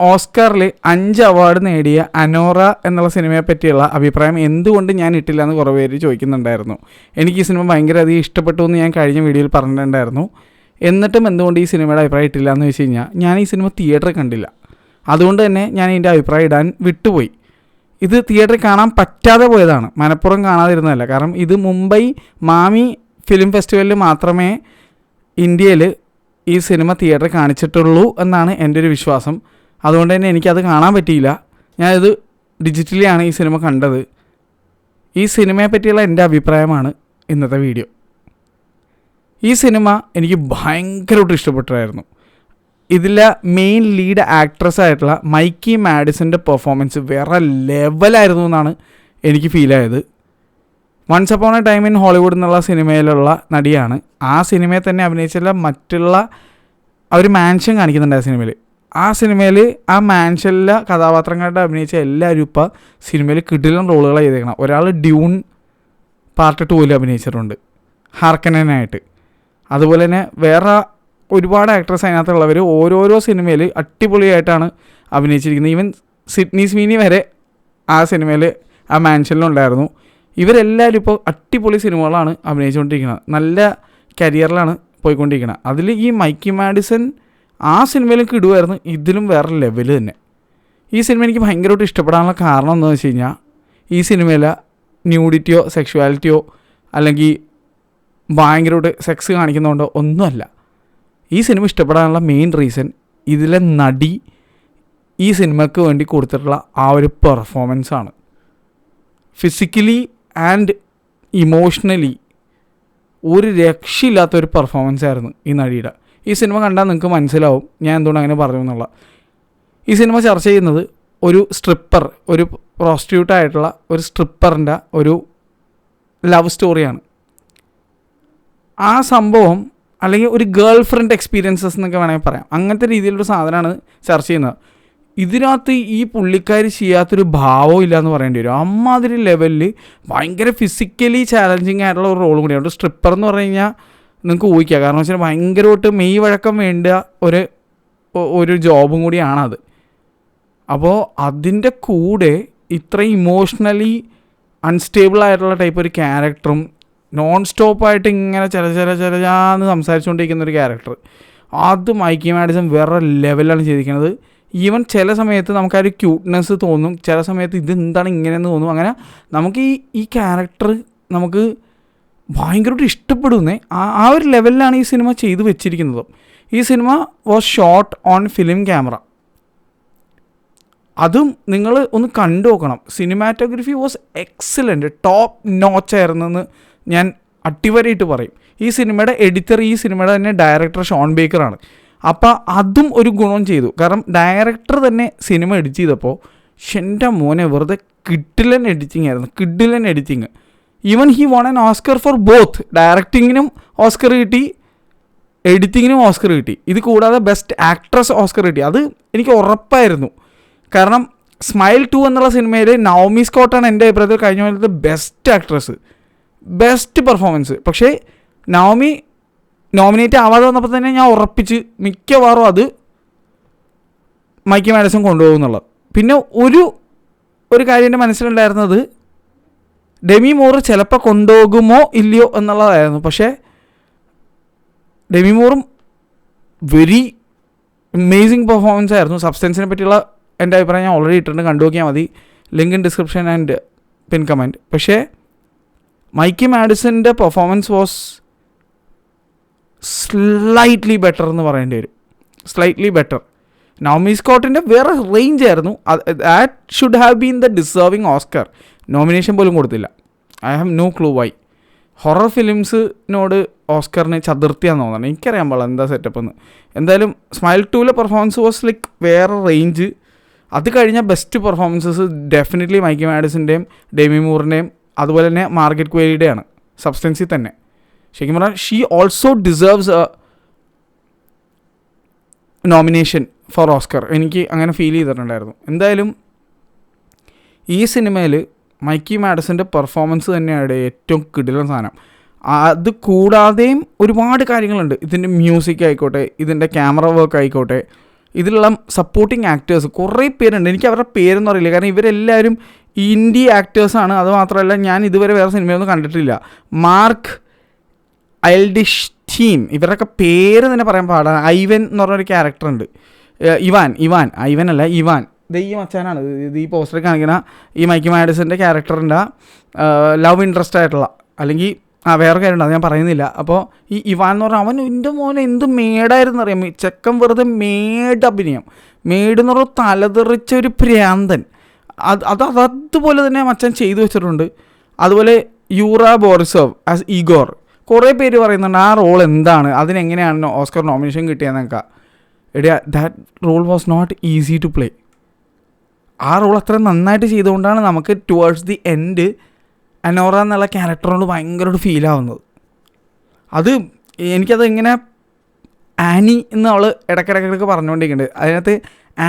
ഓസ്കാറിൽ 5 award നേടിയ Anora എന്നുള്ള സിനിമയെ പറ്റിയുള്ള അഭിപ്രായം എന്തുകൊണ്ട് ഞാൻ ഇട്ടില്ല എന്ന് കുറേ പേര് ചോദിക്കുന്നുണ്ടായിരുന്നു. എനിക്ക് ഈ സിനിമ ഭയങ്കര അധികം ഇഷ്ടപ്പെട്ടു എന്ന് ഞാൻ കഴിഞ്ഞ വീഡിയോയിൽ പറഞ്ഞിട്ടുണ്ടായിരുന്നു. എന്നിട്ടും എന്തുകൊണ്ട് ഈ സിനിമയുടെ അഭിപ്രായം ഇട്ടില്ല എന്ന് വെച്ച് കഴിഞ്ഞാൽ ഞാൻ ഈ സിനിമ തിയേറ്ററിൽ കണ്ടില്ല. അതുകൊണ്ട് തന്നെ ഞാൻ ഇതിൻ്റെ അഭിപ്രായം ഇടാൻ വിട്ടുപോയി. ഇത് തിയേറ്ററിൽ കാണാൻ പറ്റാതെ പോയതാണ്, മനഃപൂർവ്വം കാണാതിരുന്നതല്ല. കാരണം ഇത് മുംബൈ മാമി ഫിലിം ഫെസ്റ്റിവലിൽ മാത്രമേ ഇന്ത്യയിൽ ഈ സിനിമ തിയേറ്ററിൽ കാണിച്ചിട്ടുള്ളൂ എന്നാണ് എൻ്റെ ഒരു വിശ്വാസം. അതുകൊണ്ട് തന്നെ എനിക്കത് കാണാൻ പറ്റിയില്ല. ഞാനിത് ഡിജിറ്റലിയാണ് ഈ സിനിമ കണ്ടത്. ഈ സിനിമയെ പറ്റിയുള്ള എൻ്റെ അഭിപ്രായമാണ് ഇന്നത്തെ വീഡിയോ. ഈ സിനിമ എനിക്ക് ഭയങ്കരമായിട്ട് ഇഷ്ടപ്പെട്ടായിരുന്നു. ഇതിലെ മെയിൻ ലീഡ് ആക്ട്രസ് ആയിട്ടുള്ള മൈക്കി മാഡിസൻ്റെ പെർഫോമൻസ് വേറെ ലെവലായിരുന്നു എന്നാണ് എനിക്ക് ഫീലായത്. Once upon a time in Hollywood എന്നുള്ള സിനിമയിലുള്ള നടിയാണ്. ആ സിനിമയിൽ തന്നെ അഭിനയിച്ചുള്ള മറ്റുള്ള അവർ മാൻഷൻ കാണിക്കുന്നുണ്ട് ആ സിനിമയിൽ. ആ സിനിമയിൽ ആ മാൻഷനിലെ കഥാപാത്രങ്ങളുടെ അഭിനയിച്ച എല്ലാവരും ഇപ്പോൾ സിനിമയിൽ കിടിലൻ റോളുകളാണ് ചെയ്തേക്കണം. ഒരാൾ ഡ്യൂൺ പാർട്ട് 2 അഭിനയിച്ചിട്ടുണ്ട് ഹാർക്കനനായിട്ട്. അതുപോലെ തന്നെ വേറെ ഒരുപാട് ആക്ട്രസ് അതിനകത്തുള്ളവർ ഓരോരോ സിനിമയിൽ അടിപൊളിയായിട്ടാണ് അഭിനയിച്ചിരിക്കുന്നത്. ഈവൻ സിഡ്നി സ്വീനി വരെ ആ സിനിമയിൽ ആ മാൻഷനിലുണ്ടായിരുന്നു. ഇവരെല്ലാവരും ഇപ്പോൾ അടിപൊളി സിനിമകളാണ് അഭിനയിച്ചുകൊണ്ടിരിക്കുന്നത്. നല്ല കരിയറിലാണ് പോയിക്കൊണ്ടിരിക്കുന്നത്. അതിൽ ഈ മൈക്കി മാഡിസൺ ആ സിനിമയിലും കിടുമായിരുന്നു, ഇതിലും വേറെ ലെവൽ തന്നെ. ഈ സിനിമ എനിക്ക് ഭയങ്കരമായിട്ട് ഇഷ്ടപ്പെടാനുള്ള കാരണം എന്താണെന്ന് വെച്ച് കഴിഞ്ഞാൽ ഈ സിനിമയിലെ ന്യൂഡിറ്റിയോ സെക്ഷുവാലിറ്റിയോ അല്ലെങ്കിൽ ഭയങ്കരമായിട്ട് സെക്സ് കാണിക്കുന്നതുകൊണ്ടോ ഒന്നുമല്ല. ഈ സിനിമ ഇഷ്ടപ്പെടാനുള്ള മെയിൻ റീസൺ ഇതിലെ നടി ഈ സിനിമയ്ക്ക് വേണ്ടി കൊടുത്തിട്ടുള്ള ആ ഒരു പെർഫോമൻസാണ്. ഫിസിക്കലി ആൻഡ് ഇമോഷണലി ഒരു രക്ഷയില്ലാത്തൊരു പെർഫോമൻസ് ആയിരുന്നു ഈ നടിയുടെ. ഈ സിനിമ കണ്ടാൽ നിങ്ങൾക്ക് മനസ്സിലാവും ഞാൻ എന്തുകൊണ്ട് അങ്ങനെ പറഞ്ഞു എന്നുള്ള. ഈ സിനിമ ചർച്ച ചെയ്യുന്നത് ഒരു സ്ട്രിപ്പർ, ഒരു പ്രോസ്റ്റിറ്റ്യൂട്ടായിട്ടുള്ള ഒരു സ്ട്രിപ്പറിൻ്റെ ഒരു ലവ് സ്റ്റോറിയാണ്. ആ സംഭവം അല്ലെങ്കിൽ ഒരു ഗേൾ ഫ്രണ്ട് എക്സ്പീരിയൻസസ് എന്നൊക്കെ വേണമെങ്കിൽ പറയാം. അങ്ങനത്തെ രീതിയിലൊരു സാധനമാണ് ചർച്ച ചെയ്യുന്നത്. ഇതിനകത്ത് ഈ പുള്ളിക്കാരി ചെയ്യാത്തൊരു ഭാവവും ഇല്ല എന്ന് പറയേണ്ടി വരും. അമ്മാതിരി ലെവലിൽ ഭയങ്കര ഫിസിക്കലി ചാലഞ്ചിങ് ആയിട്ടുള്ള ഒരു റോളും കൂടിയാണ്. ഒരു സ്ട്രിപ്പർ എന്ന് പറഞ്ഞു കഴിഞ്ഞാൽ നിങ്ങൾക്ക് ഊഹിക്കുക. കാരണം വെച്ചാൽ ഭയങ്കരമായിട്ട് മെയ് വഴക്കം വേണ്ട ഒരു ജോബും കൂടിയാണത്. അപ്പോൾ അതിൻ്റെ കൂടെ ഇത്രയും ഇമോഷണലി അൺസ്റ്റേബിൾ ആയിട്ടുള്ള ടൈപ്പ് ഒരു ക്യാരക്ടറും നോൺ സ്റ്റോപ്പായിട്ട് ഇങ്ങനെ ചിലന്ന് സംസാരിച്ചുകൊണ്ടിരിക്കുന്ന ഒരു ക്യാരക്ടർ, അത് മൈക്കി മാഡിസൺ വേറെ ലെവലാണ് ചെയ്തിരിക്കുന്നത്. ഈവൻ ചില സമയത്ത് നമുക്കൊരു ക്യൂട്ട്നെസ് തോന്നും, ചില സമയത്ത് ഇതെന്താണ് ഇങ്ങനെയെന്ന് തോന്നും. അങ്ങനെ നമുക്ക് ഈ ക്യാരക്ടർ നമുക്ക് ഭയങ്കരമായിട്ട് ഇഷ്ടപ്പെടുന്നേ. ആ ഒരു ലെവലിലാണ് ഈ സിനിമ ചെയ്തു വെച്ചിരിക്കുന്നത്. ഈ cinema was shot on film camera. അതും നിങ്ങൾ ഒന്ന് കണ്ടു നോക്കണം. Cinematography was excellent, top notch ആയിരുന്നെന്ന് ഞാൻ അടിവരയിട്ട് പറയും. ഈ സിനിമയുടെ എഡിറ്റർ, ഈ സിനിമയുടെ തന്നെ ഡയറക്ടർ ഷോൺ ബേക്കറാണ്. അപ്പോൾ അതും ഒരു ഗുണം ചെയ്തു. കാരണം ഡയറക്ടർ തന്നെ സിനിമ എഡിറ്റ് ചെയ്തപ്പോൾ എൻ്റെ മോനെ വെറുതെ കിഡിലൻ എഡിറ്റിംഗ് ആയിരുന്നു, കിഡിലൻ editing. Even he won an Oscar for both. ഡയറക്ടിങ്ങിനും ഓസ്കർ കിട്ടി, എഡിറ്റിങ്ങിനും ഓസ്കർ കിട്ടി. ഇത് കൂടാതെ ബെസ്റ്റ് ആക്ട്രസ് ഓസ്കർ കിട്ടി. അത് എനിക്ക് ഉറപ്പായിരുന്നു. കാരണം സ്മൈൽ 2 എന്നുള്ള സിനിമയിൽ നവോമി സ്കോട്ടാണ് എൻ്റെ അഭിപ്രായത്തിൽ കഴിഞ്ഞ പോലത്തെ ബെസ്റ്റ് ആക്ട്രസ്, ബെസ്റ്റ് പെർഫോമൻസ്. പക്ഷേ നവോമി നോമിനേറ്റ് ആവാതെ വന്നപ്പോൾ തന്നെ ഞാൻ ഉറപ്പിച്ച് മിക്കവാറും അത് മൈക്കി മാഡിസൺ കൊണ്ടുപോകും എന്നുള്ളത്. പിന്നെ ഒരു കാര്യം എൻ്റെ മനസ്സിലുണ്ടായിരുന്നത് ഡെമി മൂർ ചിലപ്പോൾ കൊണ്ടുപോകുമോ ഇല്ലയോ എന്നുള്ളതായിരുന്നു. പക്ഷേ ഡെമി മൂറും വെരി അമേസിങ് പെർഫോമൻസ് ആയിരുന്നു. സബ്സ്റ്റൻസിനെ പറ്റിയുള്ള എൻ്റെ അഭിപ്രായം ഞാൻ ഓൾറെഡി ഇട്ടിട്ടുണ്ട്, കണ്ടു നോക്കിയാൽ മതി. Link in description and pin comment. പക്ഷേ മൈക്കി മാഡിസൻ്റെ പെർഫോമൻസ് വാസ് സ്ലൈറ്റ്ലി ബെറ്റർ എന്ന് പറയേണ്ടി വരും, സ്ലൈറ്റ്ലി ബെറ്റർ. നവോമി സ്കോട്ടിൻ്റെ വേറെ റേഞ്ച് ആയിരുന്നു. That should have been the deserving Oscar. Nomination പോലും കൊടുത്തില്ല. I have no clue why. Horror ഫിലിംസിനോട് ഓസ്കറിന് ചതുർത്ഥിയാന്ന് തോന്നുന്നത്. എനിക്കറിയാൻ പാടില്ല എന്താ സെറ്റപ്പ് എന്ന്. എന്തായാലും സ്മൈൽ 2 പെർഫോമൻസ് വാസ് ലൈക്ക് വേറെ റേഞ്ച്. അത് കഴിഞ്ഞാൽ ബെസ്റ്റ് പെർഫോമൻസസ് ഡെഫിനറ്റ്ലി മൈക്കി മാഡിസൻ്റെയും ഡെമി മൂറിൻ്റെയും അതുപോലെ തന്നെ മാർഗറ്റ് ക്വയറിയുടെയാണ്. സബ്സ്റ്റൻസിൽ തന്നെ ശരിക്കും പറഞ്ഞാൽ she also deserves a nomination for Oscar. എനിക്ക് അങ്ങനെ ഫീൽ ചെയ്തിട്ടുണ്ടായിരുന്നു. എന്തായാലും ഈ സിനിമയിൽ മൈക്കി മാഡിസൻ്റെ പെർഫോമൻസ് തന്നെയാണ് ഏറ്റവും കിടിലൻ സാധനം. അത് കൂടാതെയും ഒരുപാട് കാര്യങ്ങളുണ്ട്. ഇതിൻ്റെ മ്യൂസിക് ആയിക്കോട്ടെ, ഇതിൻ്റെ ക്യാമറ വർക്ക് ആയിക്കോട്ടെ, ഇതിലുള്ള സപ്പോർട്ടിങ് ആക്ടേഴ്സ് കുറേ പേരുണ്ട്. എനിക്ക് അവരുടെ പേരൊന്നും അറിയില്ല, കാരണം ഇവരെല്ലാവരും ഇൻഡി ആക്ടേഴ്സാണ്. അതുമാത്രമല്ല ഞാൻ ഇതുവരെ വേറെ സിനിമയൊന്നും കണ്ടിട്ടില്ല. മാർക്ക് ഐൽഡിഷ് ടീം, ഇവരുടെയൊക്കെ പേര് തന്നെ പറയാൻ പാടാണ്. ഐവൻ എന്ന് പറഞ്ഞൊരു ക്യാരക്ടറുണ്ട്, ഇവാൻ ഇത് ഈ മച്ചാനാണ്. ഇത് ഈ പോസ്റ്ററിൽ കാണിക്കുന്ന ഈ മൈക്കി മാഡിസൻ്റെ ക്യാരക്ടറിൻ്റെ ലവ് ഇൻട്രസ്റ്റ് ആയിട്ടുള്ള, അല്ലെങ്കിൽ വേറെ കാര്യമുണ്ട്, അത് ഞാൻ പറയുന്നില്ല. അപ്പോൾ ഈ ഇവാൻ എന്ന് പറഞ്ഞാൽ അവൻ എൻ്റെ മോനെ എന്ത് മേടായിരുന്നു അറിയാം. ചെക്കൻ വെറുതെ അഭിനയം, എന്ന് പറഞ്ഞാൽ തലതെറിച്ച ഒരു ഭ്രാന്തൻ. അതുപോലെ തന്നെ മച്ചാൻ ചെയ്തു വെച്ചിട്ടുണ്ട്. അതുപോലെ യൂറ ബോറിസോവ് ആസ് ഈഗോർ, കുറേ പേര് പറയുന്നുണ്ട് ആ റോൾ എന്താണ്, അതിനെങ്ങനെയാണ് ഓസ്കർ നോമിനേഷൻ കിട്ടിയതെന്നൊക്കെ. That role was not easy to play. ആ റോൾ അത്ര നന്നായിട്ട് ചെയ്തുകൊണ്ടാണ് നമുക്ക് ടുവേർഡ്സ് ദി എൻഡ് അനോറ എന്നുള്ള ക്യാരക്ടറിനോട് ഭയങ്കരമായിട്ട് ഫീലാവുന്നത്. എനിക്കത് ഇങ്ങനെ ആനി എന്ന് അവൾ ഇടയ്ക്കിടയ്ക്ക് പറഞ്ഞുകൊണ്ടിരിക്കുന്നുണ്ട്. അതിനകത്ത്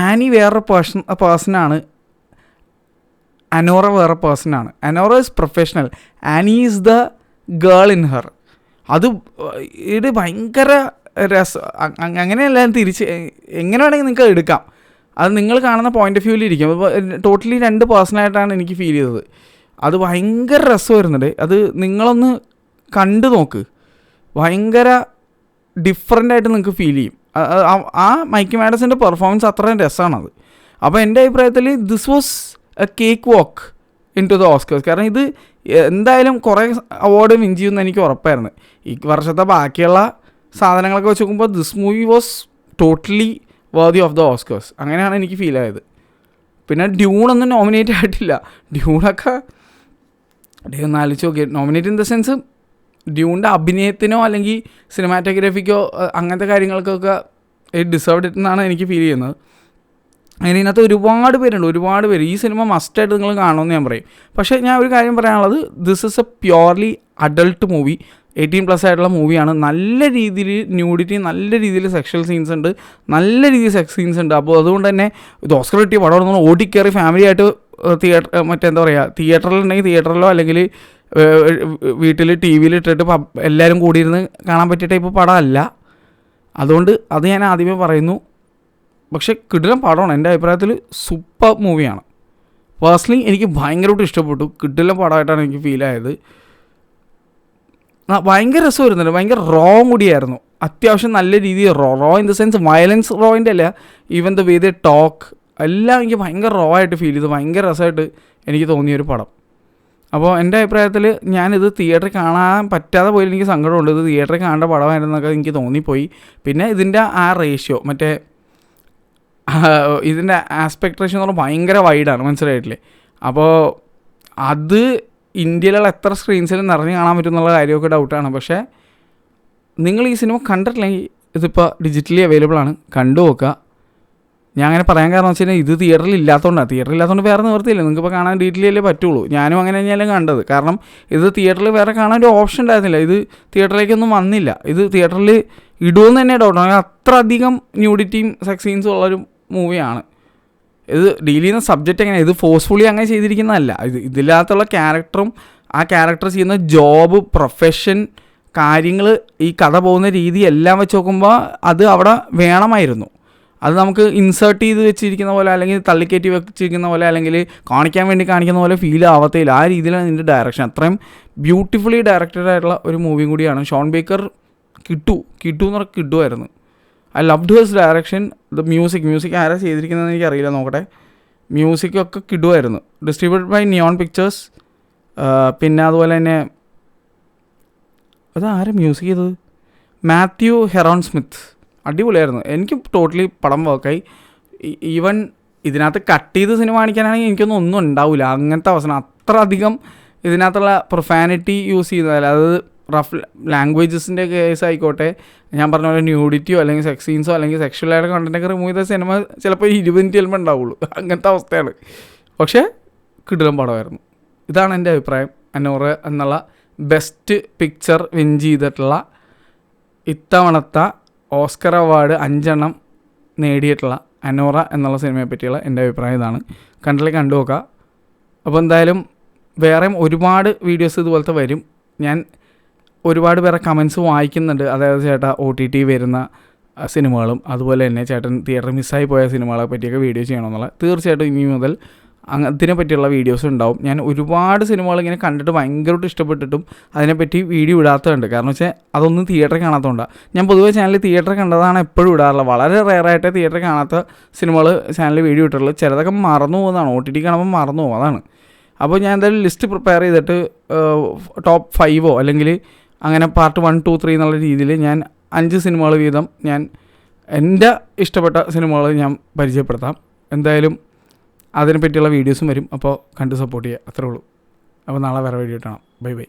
ആനി വേറൊരു പേഴ്സണാണ്, അനോറ വേറെ പേഴ്സണാണ്. Anora is professional, Ani is the girl in her. ഇത് ഭയങ്കര അങ്ങനെയല്ല, തിരിച്ച് എങ്ങനെ വേണമെങ്കിൽ നിങ്ങൾക്ക് എടുക്കാം. അത് നിങ്ങൾ കാണുന്ന പോയിൻ്റ് ഓഫ് വ്യൂവിൽ ഇരിക്കും. അപ്പോൾ ടോട്ടലി 2 പേഴ്സണായിട്ടാണ് എനിക്ക് ഫീൽ ചെയ്തത്. അത് ഭയങ്കര രസം വരുന്നുണ്ട്. അത് നിങ്ങളൊന്ന് കണ്ടു നോക്ക്, ഭയങ്കര ഡിഫറെൻ്റായിട്ട് നിങ്ങൾക്ക് ഫീൽ ചെയ്യും. ആ മൈക്കി മാഡിസൻ്റെ പെർഫോമൻസ് അത്രയും രസമാണത്. അപ്പോൾ എൻ്റെ അഭിപ്രായത്തിൽ this was a cakewalk into the Oscars. കാരണം ഇത് എന്തായാലും കുറേ അവാർഡ് വിൻ ചെയ്യുമെന്ന് എനിക്ക് ഉറപ്പായിരുന്നു. ഈ വർഷത്തെ ബാക്കിയുള്ള സാധനങ്ങളൊക്കെ വെച്ച് നോക്കുമ്പോൾ this movie was totally worthy of the Oscars. അങ്ങനെയാണ് എനിക്ക് ഫീൽ ആയത്. പിന്നെ ഡ്യൂണൊന്നും നോമിനേറ്റ് ആയിട്ടില്ല. ഡ്യൂണൊക്കെ ഒന്ന് ആലോചിച്ച് നോക്കി, നോമിനേറ്റ് ഇൻ ദ സെൻസ് ഡ്യൂണിൻ്റെ അഭിനയത്തിനോ അല്ലെങ്കിൽ സിനിമാറ്റോഗ്രാഫിക്കോ അങ്ങനത്തെ കാര്യങ്ങൾക്കൊക്കെ ഡിസേർവ്ഡ് എന്നാണ് എനിക്ക് ഫീൽ ചെയ്യുന്നത്. അങ്ങനെ ഇതിനകത്ത് ഒരുപാട് പേര് ഈ സിനിമ മസ്റ്റായിട്ട് നിങ്ങൾ കാണുമെന്ന് ഞാൻ പറയും. പക്ഷേ ഞാൻ ഒരു കാര്യം പറയാനുള്ളത്, this is A purely adult movie, 18+ ആയിട്ടുള്ള മൂവിയാണ്. നല്ല രീതിയിൽ ന്യൂഡിറ്റി, നല്ല രീതിയിൽ സെക്ഷൽ സീൻസ് ഉണ്ട്, നല്ല രീതിയിൽ സെക്സ് സീൻസ് ഉണ്ട്. അപ്പോൾ അതുകൊണ്ട് തന്നെ ഇത് ഓസ്കർ കിട്ടിയ പടം ഓടിക്കയറി ഫാമിലി ആയിട്ട് തിയേറ്ററിലുണ്ടെങ്കിൽ തിയേറ്ററിലോ അല്ലെങ്കിൽ വീട്ടിൽ TV-യിൽ ഇട്ടിട്ട് എല്ലാവരും കൂടിയിരുന്ന് കാണാൻ പറ്റിയ ടൈപ്പ് പടമല്ല. അതുകൊണ്ട് അത് ഞാൻ ആദ്യമേ പറയുന്നു. പക്ഷേ കിടിലൻ പടമാണ്, എൻ്റെ അഭിപ്രായത്തിൽ സൂപ്പർ മൂവിയാണ്. പേഴ്സണലി എനിക്ക് ഭയങ്കരമായിട്ട് ഇഷ്ടപ്പെട്ടു. കിടിലൻ പടമായിട്ടാണ് എനിക്ക് ഫീൽ ആയത്. ഭയങ്കര രസം വരുന്നുണ്ട്, ഭയങ്കര റോ കൂടിയായിരുന്നു. അത്യാവശ്യം നല്ല രീതിയിൽ raw in the sense violence റോയിൻ്റെ അല്ല, even the way the talk എല്ലാം എനിക്ക് ഭയങ്കര റോ ആയിട്ട് ഫീൽ ചെയ്തു. ഭയങ്കര രസമായിട്ട് എനിക്ക് തോന്നിയൊരു പടം. അപ്പോൾ എൻ്റെ അഭിപ്രായത്തിൽ ഞാനിത് തിയേറ്ററിൽ കാണാൻ പറ്റാതെ പോയി എനിക്ക് സങ്കടമുണ്ട്. ഇത് തിയേറ്ററിൽ കാണേണ്ട പടമായിരുന്നൊക്കെ എനിക്ക് തോന്നിപ്പോയി. പിന്നെ ഇതിൻ്റെ ആ റേഷ്യോ, മറ്റേ ഇതിൻ്റെ ആസ്പെക്ട് റേഷ്യോ എന്ന് പറഞ്ഞാൽ ഭയങ്കര വൈഡാണ്, മനസ്സിലായിട്ടില്ലേ? അപ്പോൾ അത് ഇന്ത്യയിലുള്ള എത്ര സ്ക്രീൻസിൽ നിറഞ്ഞ് കാണാൻ പറ്റും എന്നുള്ള കാര്യമൊക്കെ ഡൗട്ടാണ്. പക്ഷേ നിങ്ങൾ ഈ സിനിമ കണ്ടിട്ടില്ലെങ്കിൽ ഇതിപ്പോൾ ഡിജിറ്റലി അവൈലബിൾ ആണ്, കണ്ടു നോക്കുക. ഞാൻ അങ്ങനെ പറയാൻ കാരണം വെച്ച് കഴിഞ്ഞാൽ ഇത് തിയേറ്ററിൽ ഇല്ലാത്തതുകൊണ്ട് വേറെ നിവർത്തിയില്ല. നിങ്ങൾക്കിപ്പോൾ കാണാൻ ഡീറ്റെയിലേ പറ്റുള്ളൂ. ഞാനും അങ്ങനെ തന്നെയല്ലേ കണ്ടത്. കാരണം ഇത് തിയേറ്ററിൽ വേറെ കാണാൻ ഒരു ഓപ്ഷൻ ഉണ്ടായിരുന്നില്ല. ഇത് തിയേറ്ററിലേക്കൊന്നും വന്നില്ല. ഇത് തിയേറ്ററിൽ ഇടുമെന്ന് തന്നെ ഡൗട്ടാണ്. അത്ര അധികം ന്യൂഡിറ്റിയും സെക്സ് സീൻസും ഉള്ളൊരു മൂവിയാണ്. ഇത് ഡീൽ ചെയ്യുന്ന സബ്ജക്റ്റ് എങ്ങനെ, ഇത് ഫോഴ്സ്ഫുള്ളി അങ്ങനെ ചെയ്തിരിക്കുന്നതല്ല. ഇതിനകത്തുള്ള ക്യാരക്ടറും ആ ക്യാരക്ടർ ചെയ്യുന്ന ജോബ്, പ്രൊഫഷൻ, കാര്യങ്ങൾ, ഈ കഥ പോകുന്ന രീതി എല്ലാം വെച്ച് നോക്കുമ്പോൾ അത് അവിടെ വേണമായിരുന്നു. അത് നമുക്ക് ഇൻസേർട്ട് ചെയ്ത് വെച്ചിരിക്കുന്ന പോലെ, അല്ലെങ്കിൽ തള്ളിക്കയറ്റി വെച്ചിരിക്കുന്ന പോലെ, അല്ലെങ്കിൽ കാണിക്കാൻ വേണ്ടി കാണിക്കുന്ന പോലെ ഫീൽ ആവത്തില്ല. ആ രീതിയിലാണ് ഇതിൻ്റെ ഡയറക്ഷൻ. അത്രയും ബ്യൂട്ടിഫുള്ളി ഡയറക്റ്റഡ് ആയിട്ടുള്ള ഒരു മൂവിയും കൂടിയാണ്. ഷോൺ ബേക്കർ എന്ന് പറഞ്ഞാൽ കിട്ടുമായിരുന്നു. I loved his direction. The music ആരാ ചെയ്തിരിക്കുന്നതെന്ന് എനിക്കറിയില്ല, നോക്കട്ടെ. മ്യൂസിക്കൊക്കെ കിട്ടുമായിരുന്നു. Distributed by Neon Pictures. പിന്നെ അതുപോലെ തന്നെ അതാരാ മ്യൂസിക് ചെയ്തത്? Matthew Heron Smith. അടിപൊളിയായിരുന്നു. എനിക്ക് ടോട്ടലി പടം വർക്കായി. ഈവൻ ഇതിനകത്ത് കട്ട് ചെയ്ത് സിനിമ കാണിക്കാനാണെങ്കിൽ എനിക്കൊന്നും ഒന്നും ഉണ്ടാവില്ല. അങ്ങനത്തെ അവസരം അത്ര അധികം ഇതിനകത്തുള്ള പ്രൊഫാനിറ്റി യൂസ് ചെയ്യുന്നതല്ല. അത് റഫ് ലാംഗ്വേജസിൻ്റെ കേസ് ആയിക്കോട്ടെ, ഞാൻ പറഞ്ഞ പോലെ ന്യൂഡിറ്റിയോ അല്ലെങ്കിൽ സെക്സ് സീൻസോ അല്ലെങ്കിൽ സെക്ഷലായിട്ട് കണ്ടൻറ്റൊക്കെ റിമൂവ് ചെയ്ത സിനിമ ചിലപ്പോൾ 20 മിനിറ്റ് ചിലപ്പോൾ ഉണ്ടാവുള്ളൂ. അങ്ങനത്തെ അവസ്ഥയാണ്. പക്ഷേ കിടിലൻ പടമായിരുന്നു. ഇതാണ് എൻ്റെ അഭിപ്രായം. അനോറ എന്നുള്ള ബെസ്റ്റ് പിക്ചർ വിൻ ചെയ്തിട്ടുള്ള ഇത്തവണത്തെ ഓസ്കർ അവാർഡ് 5 നേടിയിട്ടുള്ള അനോറ എന്നുള്ള സിനിമയെ പറ്റിയുള്ള എൻ്റെ അഭിപ്രായം ഇതാണ്. കണ്ടു നോക്കുക. അപ്പോൾ എന്തായാലും വേറെയും ഒരുപാട് വീഡിയോസ് ഇതുപോലത്തെ വരും. ഞാൻ ഒരുപാട് പേരെ കമൻസ് വായിക്കുന്നുണ്ട്. അതായത് ചേട്ടാ OTT വരുന്ന സിനിമകളും അതുപോലെ തന്നെ ചേട്ടൻ തിയേറ്ററിൽ മിസ്സായി പോയ സിനിമകളെ പറ്റിയൊക്കെ വീഡിയോ ചെയ്യണമെന്നുള്ള തീർച്ചയായിട്ടും ഇനി മുതൽ അതിനെ പറ്റിയുള്ള വീഡിയോസ് ഉണ്ടാവും. ഞാൻ ഒരുപാട് സിനിമകൾ ഇങ്ങനെ കണ്ടിട്ട് ഭയങ്കരമായിട്ട് ഇഷ്ടപ്പെട്ടിട്ടും അതിനെപ്പറ്റി വീഡിയോ ഇടാത്തതുണ്ട്. കാരണം വെച്ചാൽ അതൊന്നും തിയേറ്ററിൽ കാണാത്തതുകൊണ്ടാണ്. ഞാൻ പൊതുവെ ചാനലിൽ തിയേറ്ററിൽ കണ്ടതാണ് എപ്പോഴും ഇടാറുള്ളത്. വളരെ റെയറായിട്ട് തിയേറ്ററിൽ കാണാത്ത സിനിമകൾ ചാനലിൽ വീഡിയോ ഇട്ടുള്ളൂ. ചിലതൊക്കെ മറന്നു പോകുന്നതാണ്, OTT കാണുമ്പോൾ മറന്നു പോകും, അതാണ്. അപ്പോൾ ഞാൻ എന്തായാലും ലിസ്റ്റ് പ്രിപ്പയർ ചെയ്തിട്ട് ടോപ്പ് 5 അല്ലെങ്കിൽ അങ്ങനെ പാർട്ട് 1, 2, 3 എന്നുള്ള രീതിയിൽ ഞാൻ 5 സിനിമകൾ വീതം ഞാൻ എൻ്റെ ഇഷ്ടപ്പെട്ട സിനിമകൾ ഞാൻ പരിചയപ്പെടുത്താം. എന്തായാലും അതിനെപ്പറ്റിയുള്ള വീഡിയോസും വരും. അപ്പോൾ കണ്ട് സപ്പോർട്ട് ചെയ്യുക, അത്രേ ഉള്ളൂ. അപ്പോൾ നാളെ വേറെ വീഡിയോ ഇട്ടണം. Bye bye.